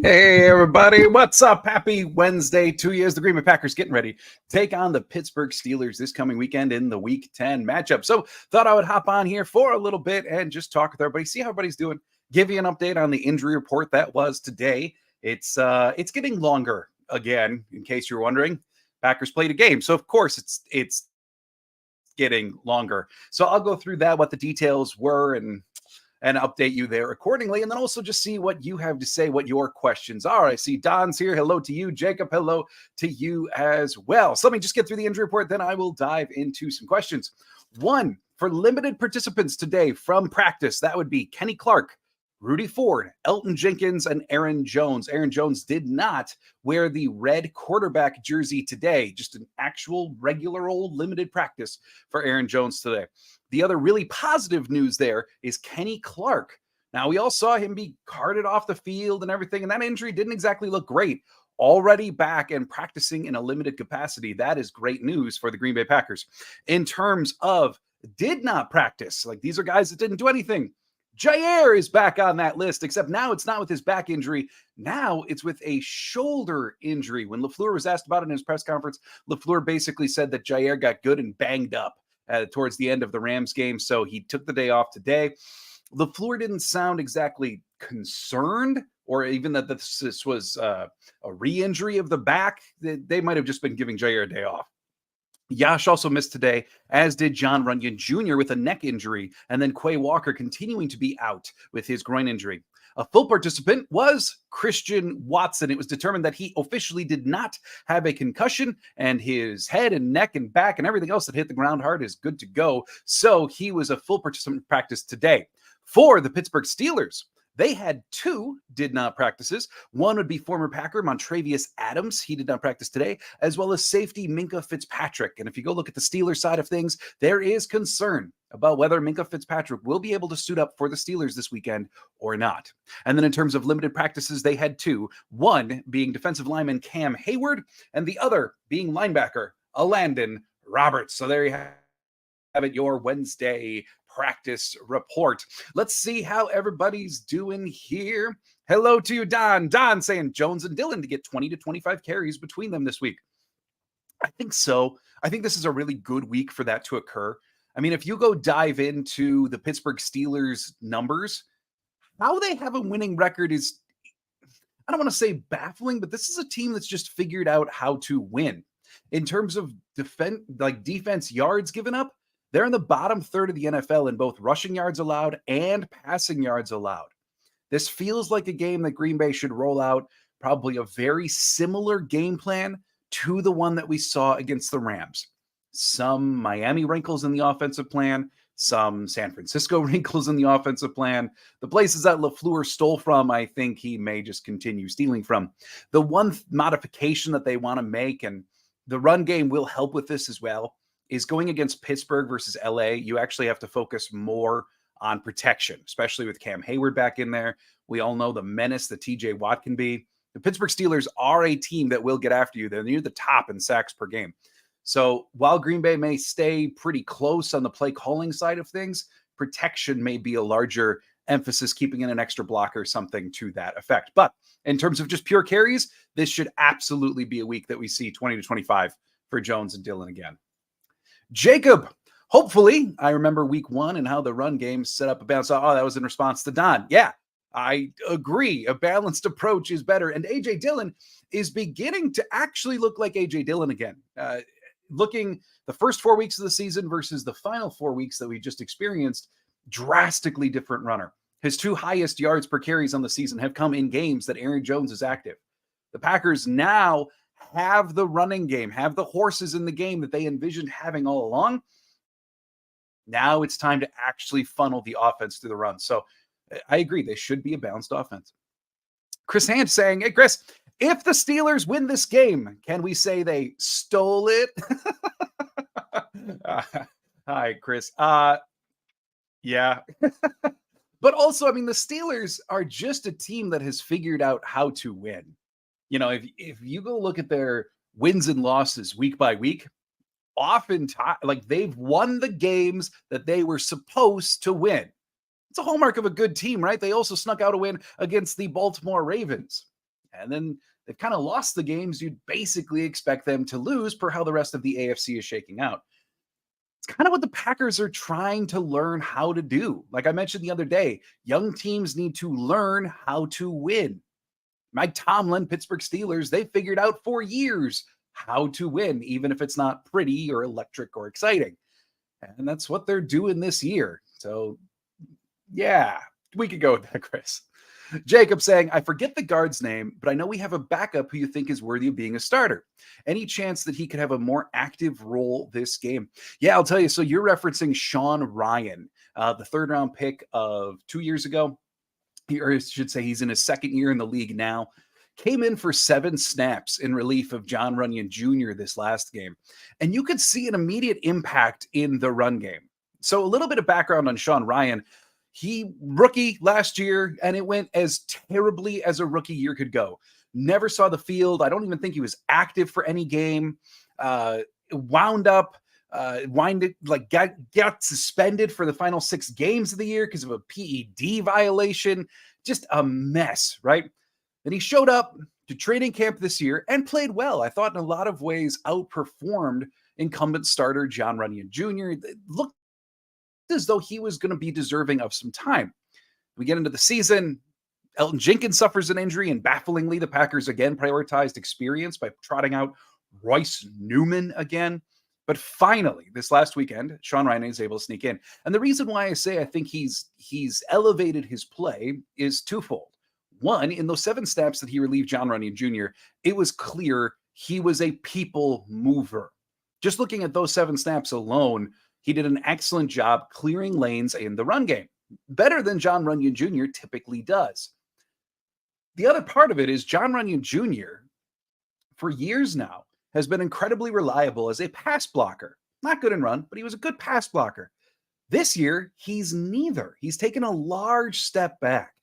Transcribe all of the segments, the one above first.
Hey everybody, what's up? Happy Wednesday to you as the Green Bay Packers getting ready to take on the Pittsburgh Steelers this coming weekend in the Week 10 matchup. So thought I would hop on here for a little bit and just talk with everybody, see how everybody's doing, give you an update on the injury report that was today. It's getting longer again, in case you're wondering. Packers played a game, so of course it's getting longer. So I'll go through that, what the details were, and update you there accordingly. And then also just see what you have to say, what your questions are. I see Don's here. Hello to you. Jacob, hello to you as well. So let me just get through the injury report, then I will dive into some questions. One, for limited participants today from practice, that would be Kenny Clark, Rudy Ford, Elton Jenkins, and Aaron Jones. Aaron Jones did not wear the red quarterback jersey today, just an actual regular old limited practice for Aaron Jones today. The other really positive news there is Kenny Clark. Now, we all saw him be carted off the field and everything, and that injury didn't exactly look great. Already back and practicing in a limited capacity. That is great news for the Green Bay Packers. In terms of did not practice, like these are guys that didn't do anything. Jair is back on that list, except now it's not with his back injury. Now it's with a shoulder injury. When LaFleur was asked about it in his press conference, LaFleur basically said that Jair got good and banged up towards the end of the Rams game, so he took the day off today. LaFleur didn't sound exactly concerned, or even that this was a re-injury of the back. They might have just been giving Jair a day off. Yash also missed today, as did John Runyon Jr. with a neck injury, and then Quay Walker continuing to be out with his groin injury. A full participant was Christian Watson. It was determined that he officially did not have a concussion, and his head and neck and back and everything else that hit the ground hard is good to go. So he was a full participant in practice today. For the Pittsburgh Steelers, they had two did not practices. One would be former Packer Montravius Adams. He did not practice today, as well as safety Minkah Fitzpatrick. And if you go look at the Steelers side of things, there is concern about whether Minkah Fitzpatrick will be able to suit up for the Steelers this weekend or not. And then in terms of limited practices, they had two, one being defensive lineman Cam Hayward, and the other being linebacker Landon Roberts. So there you have it, your Wednesday practice report. Let's see how everybody's doing here. Hello to you, Don. Don saying Jones and Dillon to get 20 to 25 carries between them this week. I think so. I think this is a really good week for that to occur. I mean, if you go dive into the Pittsburgh Steelers numbers, how they have a winning record is, I don't want to say baffling, but this is a team that's just figured out how to win. In terms of defense yards given up, they're in the bottom third of the NFL in both rushing yards allowed and passing yards allowed. This feels like a game that Green Bay should roll out probably a very similar game plan to the one that we saw against the Rams. Some Miami wrinkles in the offensive plan, some San Francisco wrinkles in the offensive plan. The places that LaFleur stole from, I think he may just continue stealing from. The one modification that they want to make, and the run game will help with this as well, is going against Pittsburgh versus LA. You actually have to focus more on protection, especially with Cam Hayward back in there. We all know the menace that TJ Watt can be. The Pittsburgh Steelers are a team that will get after you. They're near the top in sacks per game. So while Green Bay may stay pretty close on the play calling side of things, protection may be a larger emphasis, keeping in an extra block or something to that effect. But in terms of just pure carries, this should absolutely be a week that we see 20 to 25 for Jones and Dillon again. Jacob, hopefully, I remember week one and how the run game set up a balance. Oh, that was in response to Don. Yeah, I agree. A balanced approach is better. And A.J. Dillon is beginning to actually look like A.J. Dillon again. Looking the first 4 weeks of the season versus the final 4 weeks that we just experienced, drastically different runner. His two highest yards per carries on the season have come in games that Aaron Jones is active. The Packers now have the running game, have the horses in the game that they envisioned having all along. Now it's time to actually funnel the offense through the run. So I agree. They should be a balanced offense. Chris Hand saying, hey, Chris, if the Steelers win this game, can we say they stole it? Hi, Chris. Yeah. But also, I mean, the Steelers are just a team that has figured out how to win. You know, if you go look at their wins and losses week by week, oftentimes, like, they've won the games that they were supposed to win. It's a hallmark of a good team, right? They also snuck out a win against the Baltimore Ravens. And then they've kind of lost the games you'd basically expect them to lose per how the rest of the AFC is shaking out. It's kind of what the Packers are trying to learn how to do. Like I mentioned the other day, young teams need to learn how to win. Mike Tomlin, Pittsburgh Steelers, they figured out for years how to win, even if it's not pretty or electric or exciting. And that's what they're doing this year. So, yeah, we could go with that, Chris. Jacob saying, I forget the guard's name, but I know we have a backup who you think is worthy of being a starter. Any chance that he could have a more active role this game? Yeah, I'll tell you. So you're referencing Sean Ryan, the third-round pick of 2 years ago. Or I should say he's in his second year in the league now. Came in for 7 snaps in relief of John Runyon Jr. this last game. And you could see an immediate impact in the run game. So a little bit of background on Sean Ryan. He rookie last year, and it went as terribly as a rookie year could go. Never saw the field. I don't even think he was active for any game. Got suspended for the final 6 games of the year because of a PED violation. Just a mess, right? Then he showed up to training camp this year and played well. I thought in a lot of ways outperformed incumbent starter John Runyon Jr. It looked as though he was going to be deserving of some time. We get into the season, Elton Jenkins suffers an injury, and bafflingly, the Packers again prioritized experience by trotting out Royce Newman again. But finally, this last weekend, Sean Ryan is able to sneak in. And the reason why I say I think he's elevated his play is twofold. One, in those 7 snaps that he relieved John Runyon Jr., it was clear he was a people mover. Just looking at those 7 snaps alone, he did an excellent job clearing lanes in the run game, better than John Runyon Jr. typically does. The other part of it is John Runyon Jr., for years now, has been incredibly reliable as a pass blocker. Not good in run, but he was a good pass blocker. This year, he's neither. He's taken a large step back.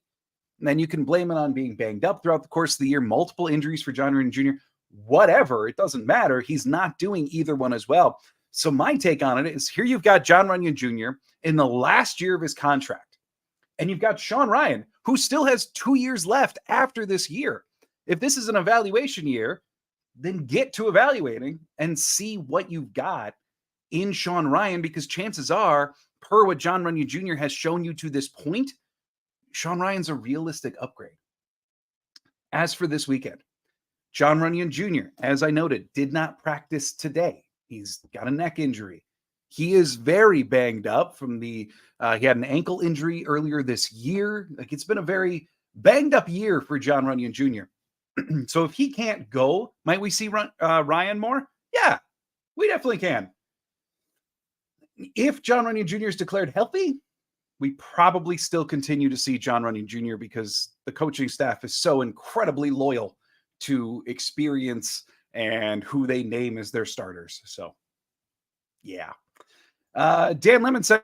And then you can blame it on being banged up throughout the course of the year, multiple injuries for John Runyon Jr., whatever, it doesn't matter. He's not doing either one as well. So my take on it is here you've got John Runyon Jr. in the last year of his contract. And you've got Sean Ryan, who still has 2 years left after this year. If this is an evaluation year, then get to evaluating and see what you've got in Sean Ryan, because chances are, per what John Runyon Jr. has shown you to this point, Sean Ryan's a realistic upgrade. As for this weekend, John Runyon Jr., as I noted, did not practice today. He's got a neck injury. He is very banged up from he had an ankle injury earlier this year. Like, it's been a very banged up year for John Runyon Jr. So if he can't go, might we see Ryan more? Yeah, we definitely can. If John Runyon Jr. is declared healthy, we probably still continue to see John Runyon Jr. because the coaching staff is so incredibly loyal to experience and who they name as their starters. So, yeah. Dan Lemon said,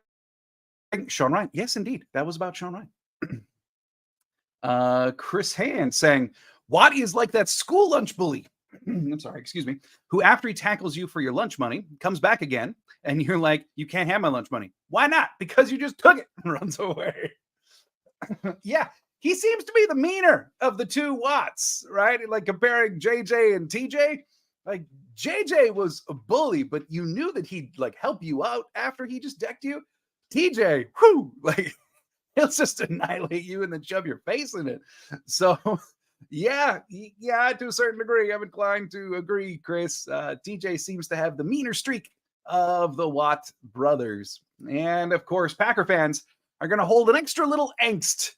Sean Ryan. Yes, indeed. That was about Sean Ryan. Chris Hand saying, Watt is like that school lunch bully. I'm sorry, excuse me. Who, after he tackles you for your lunch money, comes back again, and you're like, you can't have my lunch money. Why not? Because you just took it, and runs away. Yeah. He seems to be the meaner of the 2 Watts, right? Like comparing JJ and TJ. Like JJ was a bully, but you knew that he'd like help you out after he just decked you. TJ, whoo, like he'll just annihilate you and then shove your face in it. So yeah, to a certain degree, I'm inclined to agree, Chris. TJ seems to have the meaner streak of the Watt brothers. And of course, Packer fans are going to hold an extra little angst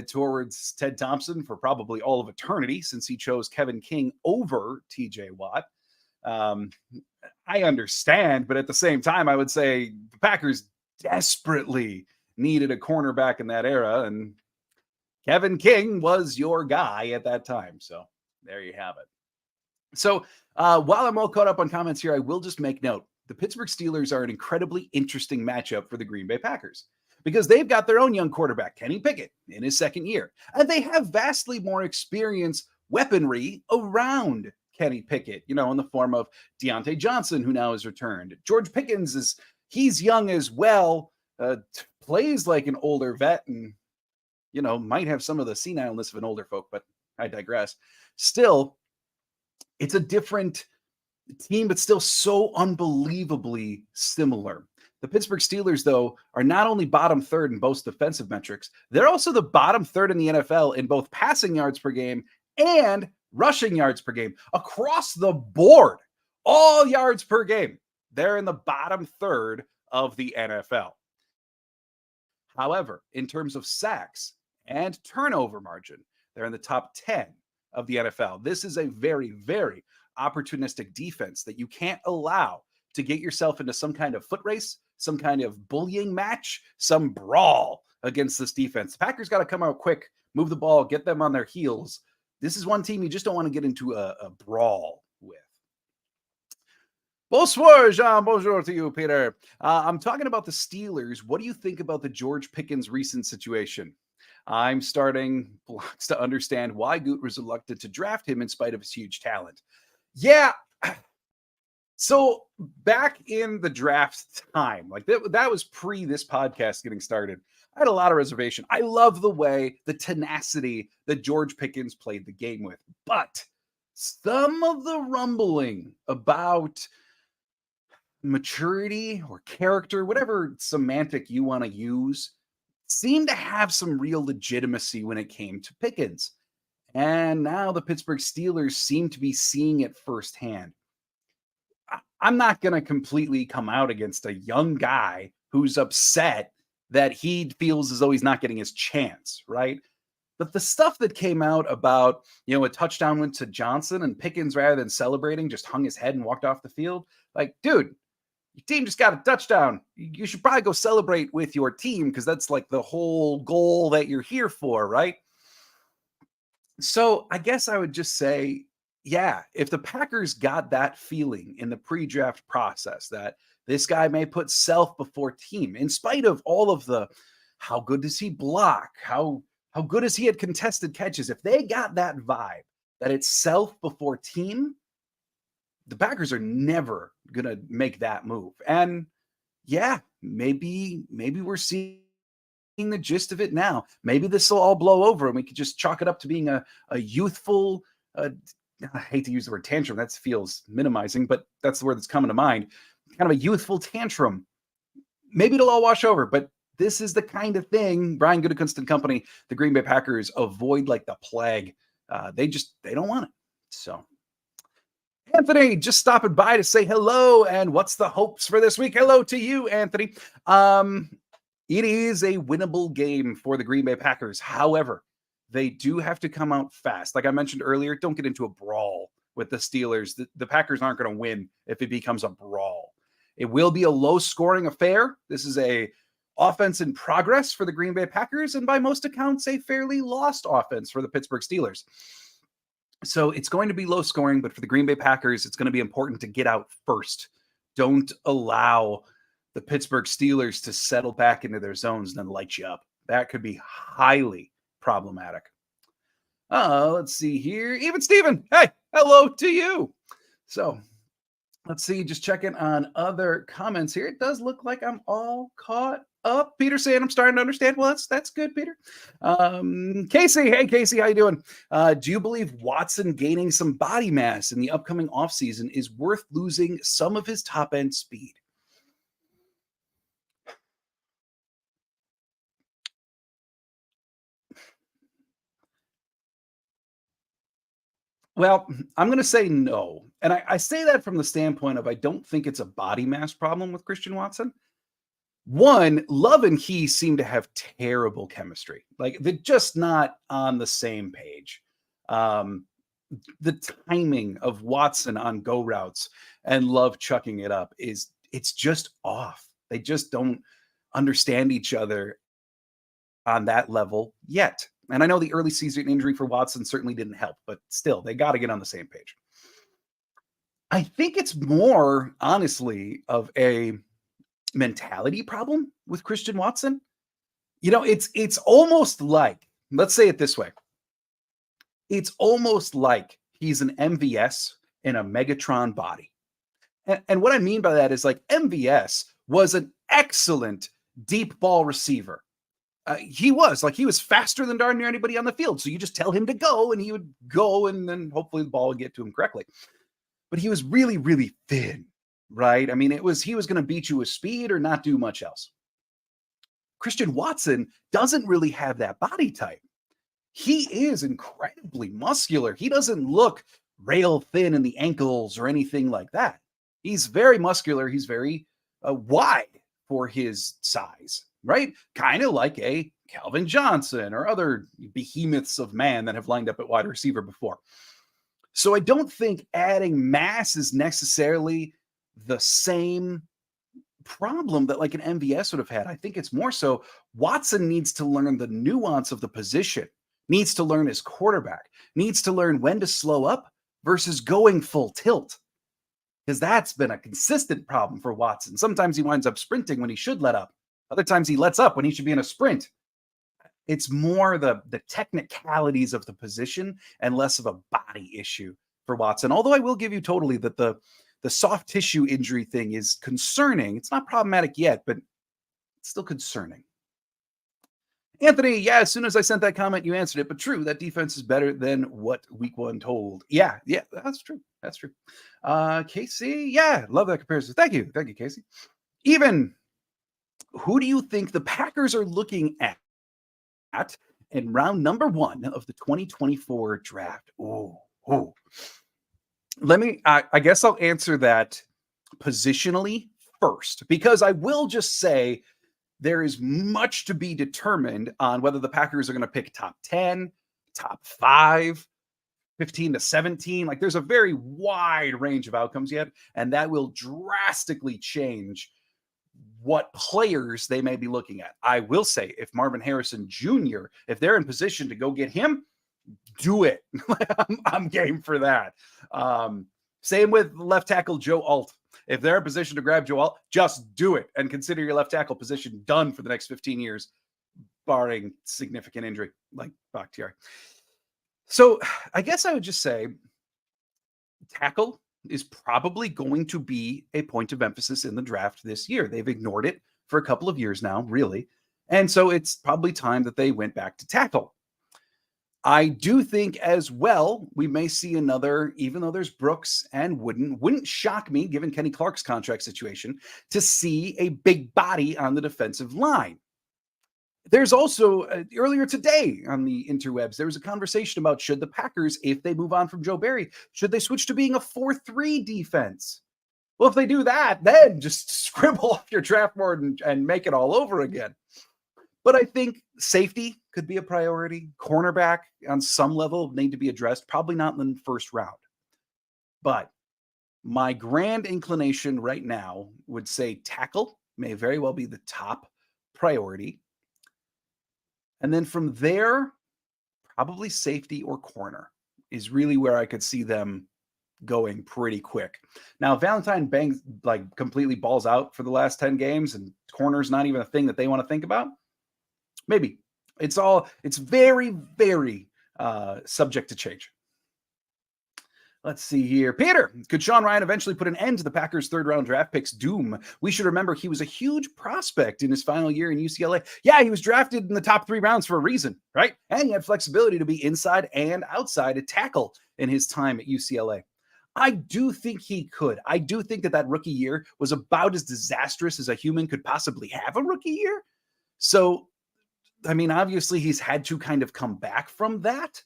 towards Ted Thompson for probably all of eternity, since he chose Kevin King over TJ Watt. I understand, but at the same time, I would say the Packers desperately needed a cornerback in that era, and Kevin King was your guy at that time. So there you have it. So while I'm all caught up on comments here, I will just make note. The Pittsburgh Steelers are an incredibly interesting matchup for the Green Bay Packers, because they've got their own young quarterback, Kenny Pickett, in his second year. And they have vastly more experience weaponry around Kenny Pickett, in the form of Deontay Johnson, who now has returned. George Pickens he's young as well, plays like an older vet, and, might have some of the senileness of an older folk, but I digress. Still, it's a different team, but still so unbelievably similar. The Pittsburgh Steelers, though, are not only bottom third in both defensive metrics, they're also the bottom third in the NFL in both passing yards per game and rushing yards per game across the board. All yards per game. They're in the bottom third of the NFL. However, in terms of sacks and turnover margin, they're in the top 10 of the NFL. This is a very, very opportunistic defense that you can't allow to get yourself into some kind of foot race, some kind of bullying match, some brawl against this defense. The Packers got to come out quick, move the ball, get them on their heels. This is one team you just don't want to get into a brawl with. Bonsoir, Jean. Bonjour to you, Peter. I'm talking about the Steelers. What do you think about the George Pickens recent situation? I'm starting blocks to understand why Goot was reluctant to draft him in spite of his huge talent. Yeah. So back in the draft time, like that was pre this podcast getting started, I had a lot of reservation. I love the way, the tenacity that George Pickens played the game with. But some of the rumbling about maturity or character, whatever semantic you want to use, seemed to have some real legitimacy when it came to Pickens. And now the Pittsburgh Steelers seem to be seeing it firsthand. I'm not going to completely come out against a young guy who's upset that he feels as though he's not getting his chance, right? But the stuff that came out about, a touchdown went to Johnson and Pickens, rather than celebrating, just hung his head and walked off the field. Like, dude, your team just got a touchdown. You should probably go celebrate with your team because that's like the whole goal that you're here for, right? So I guess I would just say, yeah, if the Packers got that feeling in the pre-draft process that this guy may put self before team, in spite of all of the how good does he block, how good is he at contested catches, if they got that vibe that it's self before team, the Packers are never going to make that move. And yeah, maybe we're seeing the gist of it now. Maybe this will all blow over and we could just chalk it up to being a youthful, I hate to use the word tantrum, that feels minimizing, but that's the word that's coming to mind. Kind of a youthful tantrum. Maybe it'll all wash over, but this is the kind of thing Brian Gutekunst and company, the Green Bay Packers, avoid like the plague. They don't want it. So Anthony just stopping by to say hello and what's the hopes for this week? Hello to you, Anthony. It is a winnable game for the Green Bay Packers. However, they do have to come out fast. Like I mentioned earlier, don't get into a brawl with the Steelers. The Packers aren't going to win if it becomes a brawl. It will be a low-scoring affair. This is a offense in progress for the Green Bay Packers, and by most accounts, a fairly lost offense for the Pittsburgh Steelers. So it's going to be low scoring, but for the Green Bay Packers, it's going to be important to get out first. Don't allow the Pittsburgh Steelers to settle back into their zones and then light you up. That could be highly problematic. Let's see here. Even Steven, hey, hello to you. So let's see, just checking on other comments here. It does look like I'm all caught up. Peter saying I'm starting to understand. Well, that's good, Peter. Casey, hey, Casey, how you doing? Do you believe Watson gaining some body mass in the upcoming offseason is worth losing some of his top-end speed? Well, I'm going to say no. And I say that from the standpoint of I don't think it's a body mass problem with Christian Watson. One, Love and he seem to have terrible chemistry. Like they're just not on the same page. The timing of Watson on go routes and Love chucking it up it's just off. They just don't understand each other on that level yet. And I know the early season injury for Watson certainly didn't help, but still, they got to get on the same page. I think it's more, honestly, of a mentality problem with Christian Watson. It's almost like, let's say it this way. It's almost like he's an MVS in a Megatron body. And what I mean by that is like MVS was an excellent deep ball receiver. He was faster than darn near anybody on the field. So you just tell him to go and he would go, and then hopefully the ball would get to him correctly. But he was really, really thin, right? I mean, he was going to beat you with speed or not do much else. Christian Watson doesn't really have that body type. He is incredibly muscular. He doesn't look rail thin in the ankles or anything like that. He's very muscular. He's very wide for his size, right? Kind of like a Calvin Johnson or other behemoths of man that have lined up at wide receiver before. So I don't think adding mass is necessarily the same problem that like an MVS would have had. I think it's more so Watson needs to learn the nuance of the position, needs to learn his quarterback, needs to learn when to slow up versus going full tilt. Because that's been a consistent problem for Watson. Sometimes he winds up sprinting when he should let up. Other times he lets up when he should be in a sprint. It's more the technicalities of the position and less of a body issue for Watson. Although I will give you totally that the soft tissue injury thing is concerning. It's not problematic yet, but it's still concerning. Anthony, yeah, as soon as I sent that comment, you answered it. But true, that defense is better than what week one told. Yeah, that's true. That's true. Casey, yeah, love that comparison. Thank you, Casey. Even, who do you think the Packers are looking at in round number 1 of the 2024 draft? Oh. I guess I'll answer that positionally first, because I will just say there is much to be determined on whether the Packers are going to pick top 10, top 5, 15 to 17. Like, there's a very wide range of outcomes yet, and that will drastically change what players they may be looking at. I will say, if Marvin Harrison Jr., if they're in position to go get him, do it. I'm game for that. Same with left tackle Joe Alt. If they're in position to grab Joe Alt, just do it and consider your left tackle position done for the next 15 years, barring significant injury like Bakhtiari. So I guess I would just say tackle is probably going to be a point of emphasis in the draft this year. They've ignored it for a couple of years now, really. And so it's probably time that they went back to tackle. I do think as well, we may see another, even though there's Brooks and wouldn't shock me, given Kenny Clark's contract situation, to see a big body on the defensive line. There's also, earlier today on the interwebs, there was a conversation about should the Packers, if they move on from Joe Barry, should they switch to being a 4-3 defense? Well, if they do that, then just scribble off your draft board and make it all over again. But I think safety could be a priority. Cornerback on some level need to be addressed, probably not in the first round. But my grand inclination right now would say tackle may very well be the top priority. And then from there, probably safety or corner is really where I could see them going pretty quick. Now, if Valentine completely balls out for the last 10 games and corner's not even a thing that they want to think about, maybe. It's very, very subject to change. Let's see here. Peter, could Sean Ryan eventually put an end to the Packers' third-round draft picks' doom? We should remember he was a huge prospect in his final year in UCLA. Yeah, he was drafted in the top 3 rounds for a reason, right? And he had flexibility to be inside and outside a tackle in his time at UCLA. I do think he could. I do think that rookie year was about as disastrous as a human could possibly have a rookie year. So, I mean, obviously he's had to kind of come back from that.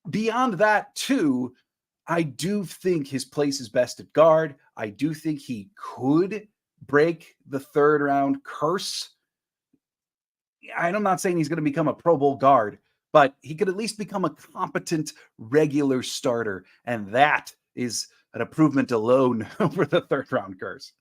Beyond that, too, I do think his place is best at guard. I do think he could break the third-round curse. I'm not saying he's going to become a Pro Bowl guard, but he could at least become a competent regular starter, and that is an improvement alone over the third-round curse.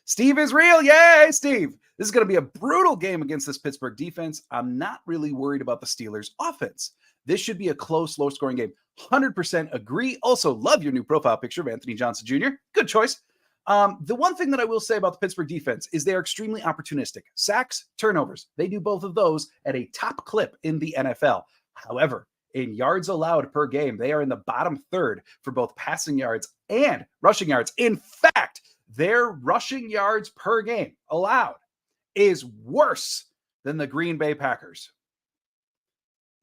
Steve is real. Yay, Steve. This is going to be a brutal game against this Pittsburgh defense. I'm not really worried about the Steelers' offense. This should be a close, low-scoring game. 100% agree. Also, love your new profile picture of Anthony Johnson Jr. Good choice. The one thing that I will say about the Pittsburgh defense is they are extremely opportunistic. Sacks, turnovers. They do both of those at a top clip in the NFL. However, in yards allowed per game, they are in the bottom third for both passing yards and rushing yards. In fact, their rushing yards per game allowed is worse than the Green Bay Packers.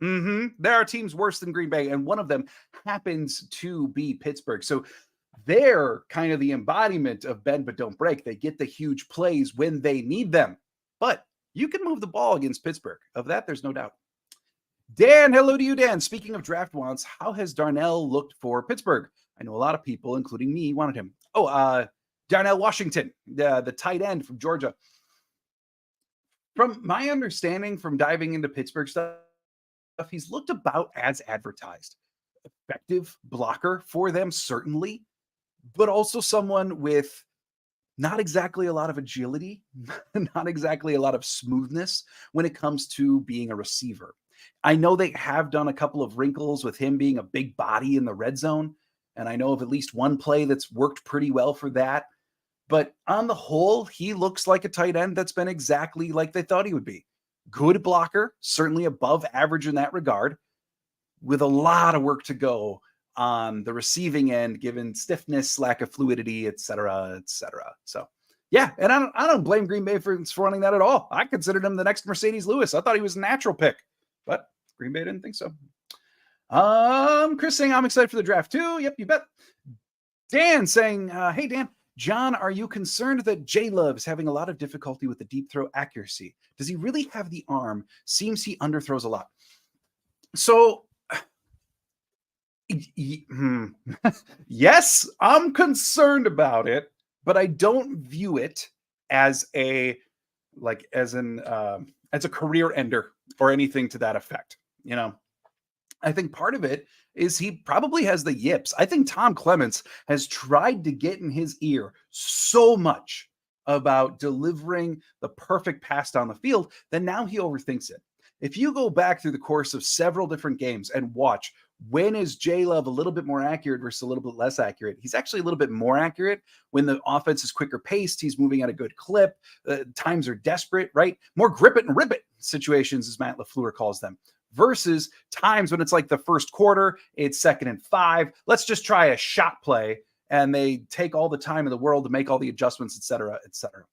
There are teams worse than Green Bay, and one of them happens to be Pittsburgh. So they're kind of the embodiment of bend but don't break. They get the huge plays when they need them. But you can move the ball against Pittsburgh. Of that, there's no doubt. Dan, hello to you, Dan. Speaking of draft wants, how has Darnell looked for Pittsburgh? I know a lot of people, including me, wanted him. Darnell Washington, the tight end from Georgia. From my understanding from diving into Pittsburgh stuff, he's looked about as advertised. Effective blocker for them, certainly, but also someone with not exactly a lot of agility, not exactly a lot of smoothness when it comes to being a receiver. I know they have done a couple of wrinkles with him being a big body in the red zone, and I know of at least one play that's worked pretty well for that. But on the whole, he looks like a tight end that's been exactly like they thought he would be. Good blocker, certainly above average in that regard, with a lot of work to go on the receiving end, given stiffness, lack of fluidity, et cetera, et cetera. So, yeah, and I don't blame Green Bay for running that at all. I considered him the next Mercedes Lewis. I thought he was a natural pick, but Green Bay didn't think so. Chris saying, I'm excited for the draft too. Yep, you bet. Dan saying, hey, Dan, John, are you concerned that J-Love is having a lot of difficulty with the deep throw accuracy? Does he really have the arm? Seems he underthrows a lot. So, yes, I'm concerned about it, but I don't view it as a career ender or anything to that effect. You know, I think part of it is he probably has the yips. I think Tom Clements has tried to get in his ear so much about delivering the perfect pass down the field that now he overthinks it. If you go back through the course of several different games and watch, when is J-Love a little bit more accurate versus a little bit less accurate? He's actually a little bit more accurate when the offense is quicker paced. He's moving at a good clip. Times are desperate, right? More grip it and rip it situations, as Matt LaFleur calls them, versus times when it's like the first quarter, it's 2nd and 5. Let's just try a shot play. And they take all the time in the world to make all the adjustments, et cetera, et cetera.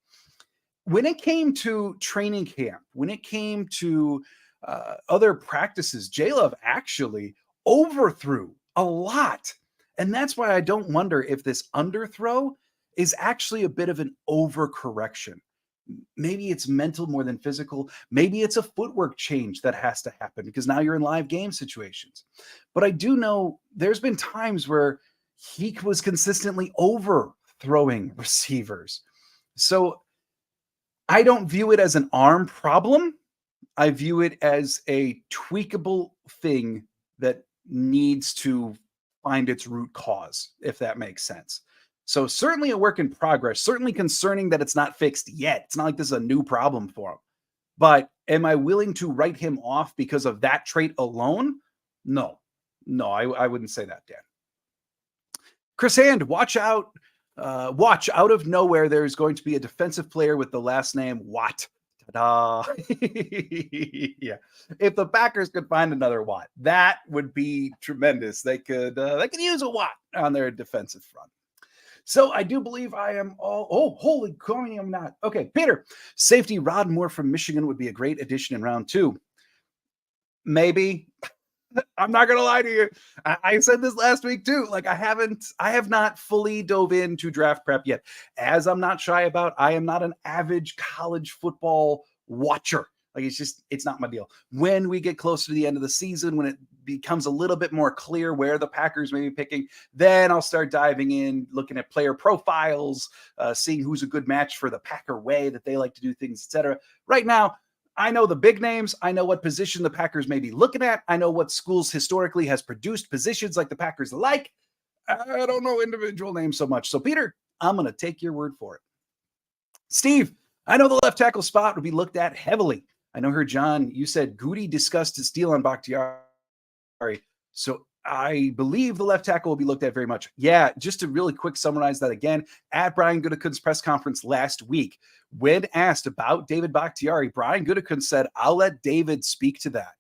When it came to training camp, when it came to other practices, J-Love actually overthrew a lot. And that's why I don't wonder if this underthrow is actually a bit of an overcorrection. Maybe it's mental more than physical. Maybe it's a footwork change that has to happen because now you're in live game situations. But I do know there's been times where he was consistently overthrowing receivers. So I don't view it as an arm problem. I view it as a tweakable thing that needs to find its root cause, if that makes sense. So certainly a work in progress, certainly concerning that it's not fixed yet. It's not like this is a new problem for him. But am I willing to write him off because of that trait alone? No, I wouldn't say that, Dan. Chris Hand, watch out of nowhere. There's going to be a defensive player with the last name Watt. Ta-da. Yeah. If the Packers could find another Watt, that would be tremendous. They could use a Watt on their defensive front. So I do believe I am all. Oh, holy cow, I'm not. Okay, Peter. Safety Rod Moore from Michigan would be a great addition in round 2. Maybe. I'm not gonna lie to you. I said this last week too. Like I have not fully dove into draft prep yet. As I'm not shy about, I am not an avid college football watcher. Like it's not my deal. When we get closer to the end of the season, when it becomes a little bit more clear where the Packers may be picking, then I'll start diving in, looking at player profiles, seeing who's a good match for the Packer way that they like to do things, etc. Right now, I know the big names. I know what position the Packers may be looking at. I know what schools historically has produced positions like the Packers like. I don't know individual names so much. So, Peter, I'm going to take your word for it. Steve, I know the left tackle spot would be looked at heavily. I know her, John, you said Goody discussed his deal on Bakhtiari. So I believe the left tackle will be looked at very much. Yeah, just to really quick summarize that again, at Brian Gutekunst's press conference last week, when asked about David Bakhtiari, Brian Gutekunst said, I'll let David speak to that.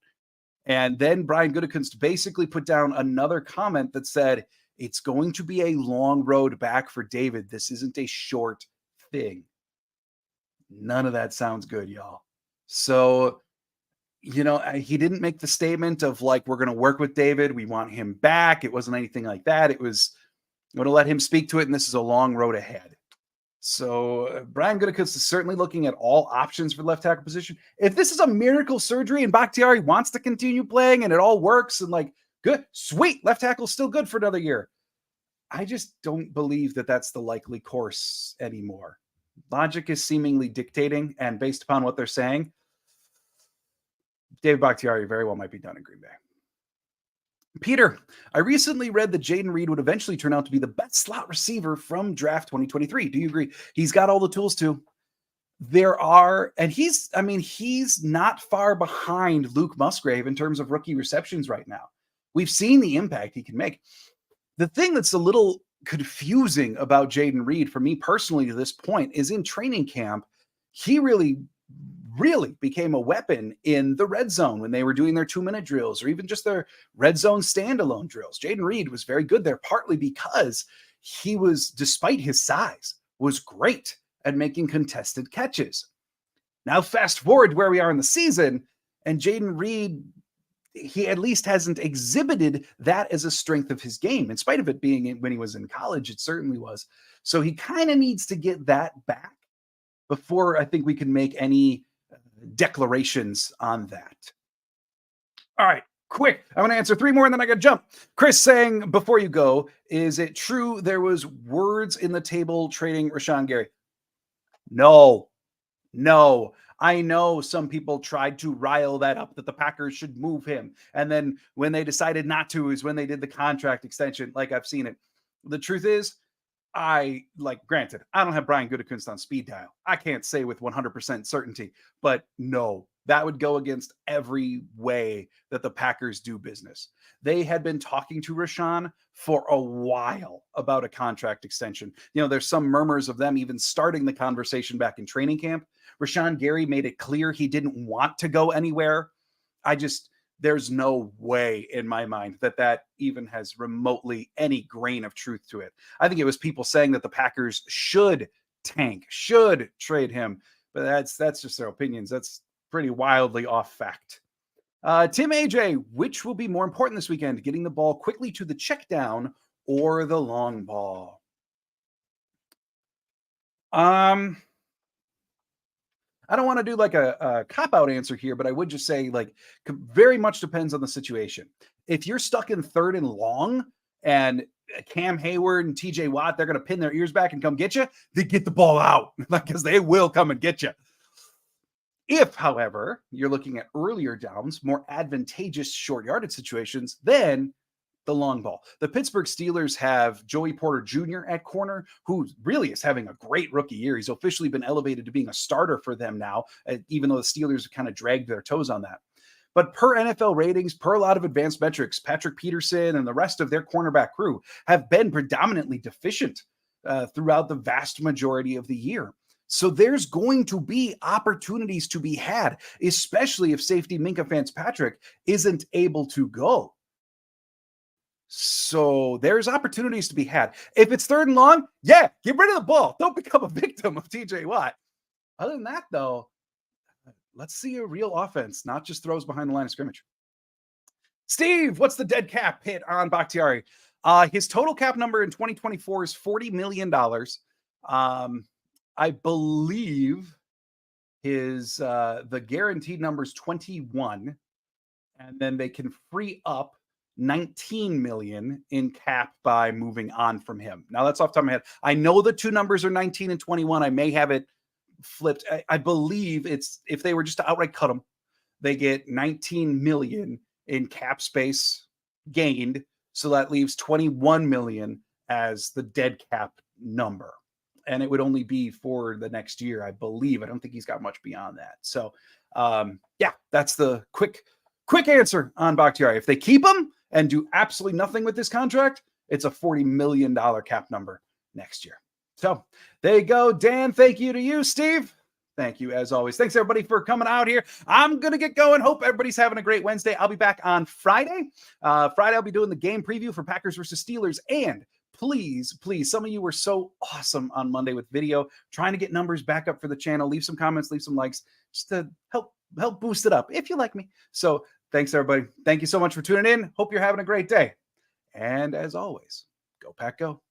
And then Brian Gutekunst basically put down another comment that said, it's going to be a long road back for David. This isn't a short thing. None of that sounds good, y'all. So, he didn't make the statement of like, we're going to work with David. We want him back. It wasn't anything like that. It was, I'm going to let him speak to it. And this is a long road ahead. So Brian Gutekunst is certainly looking at all options for left tackle position. If this is a miracle surgery and Bakhtiari wants to continue playing and it all works and like, good, sweet, left tackle still good for another year. I just don't believe that that's the likely course anymore. Logic is seemingly dictating, and based upon what they're saying, David Bakhtiari very well might be done in Green Bay. Peter, I recently read that Jayden Reed would eventually turn out to be the best slot receiver from draft 2023. Do you agree? He's got all the tools to. He's not far behind Luke Musgrave in terms of rookie receptions right now. We've seen the impact he can make. The thing that's a little confusing about Jayden Reed for me personally to this point is in training camp, he really became a weapon in the red zone when they were doing their 2-minute drills or even just their red zone standalone drills. Jayden Reed was very good there, partly because he was, despite his size, was great at making contested catches. Now, fast forward to where we are in the season, and Jayden Reed, he at least hasn't exhibited that as a strength of his game. In spite of it being when he was in college, it certainly was. So he kind of needs to get that back before I think we can make any declarations on that. All right, quick. I'm going to answer 3 more and then I got to jump. Chris saying, before you go, is it true there was words in the table trading Rashawn Gary? No. I know some people tried to rile that up, that the Packers should move him. And then when they decided not to is when they did the contract extension, like I've seen it. The truth is, granted, I don't have Brian Gutekunst on speed dial. I can't say with 100% certainty, but no, that would go against every way that the Packers do business. They had been talking to Rashawn for a while about a contract extension. There's some murmurs of them even starting the conversation back in training camp. Rashawn Gary made it clear he didn't want to go anywhere. There's no way in my mind that even has remotely any grain of truth to it. I think it was people saying that the Packers should trade him, but that's just their opinions. That's pretty wildly off fact. Tim AJ, which will be more important this weekend, getting the ball quickly to the check down or the long ball? I don't want to do like a cop-out answer here, but I would just say very much depends on the situation. If you're stuck in 3rd and long and Cam Hayward and TJ Watt, they're going to pin their ears back and come get you, they get the ball out because they will come and get you. If, however, you're looking at earlier downs, more advantageous short yardage situations, then the long ball. The Pittsburgh Steelers have Joey Porter Jr. at corner, who really is having a great rookie year. He's officially been elevated to being a starter for them now, even though the Steelers have kind of dragged their toes on that. But per NFL ratings, per a lot of advanced metrics, Patrick Peterson and the rest of their cornerback crew have been predominantly deficient throughout the vast majority of the year. So there's going to be opportunities to be had, especially if safety Minkah Fitzpatrick isn't able to go. So there's opportunities to be had. If it's 3rd and long, yeah, get rid of the ball. Don't become a victim of TJ Watt. Other than that, though, let's see a real offense, not just throws behind the line of scrimmage. Steve, what's the dead cap hit on Bakhtiari? His total cap number in 2024 is $40 million. I believe his the guaranteed number is 21, and then they can free up 19 million in cap by moving on from him. Now that's off the top of my head. I know the 2 numbers are 19 and 21. I may have it flipped. I believe it's, if they were just to outright cut him, they get 19 million in cap space gained. So that leaves 21 million as the dead cap number. And it would only be for the next year, I believe. I don't think he's got much beyond that. So yeah, that's the quick answer on Bakhtiari. If they keep him and do absolutely nothing with this contract, it's a $40 million cap number next year. So there you go. Dan, thank you to you. Steve, thank you as always. Thanks everybody for coming out here. I'm going to get going. Hope everybody's having a great Wednesday. I'll be back on Friday. Friday, I'll be doing the game preview for Packers versus Steelers and please, please, some of you were so awesome on Monday with video, trying to get numbers back up for the channel. Leave some comments, leave some likes, just to help boost it up if you like me. So thanks, everybody. Thank you so much for tuning in. Hope you're having a great day. And as always, go Pack Go.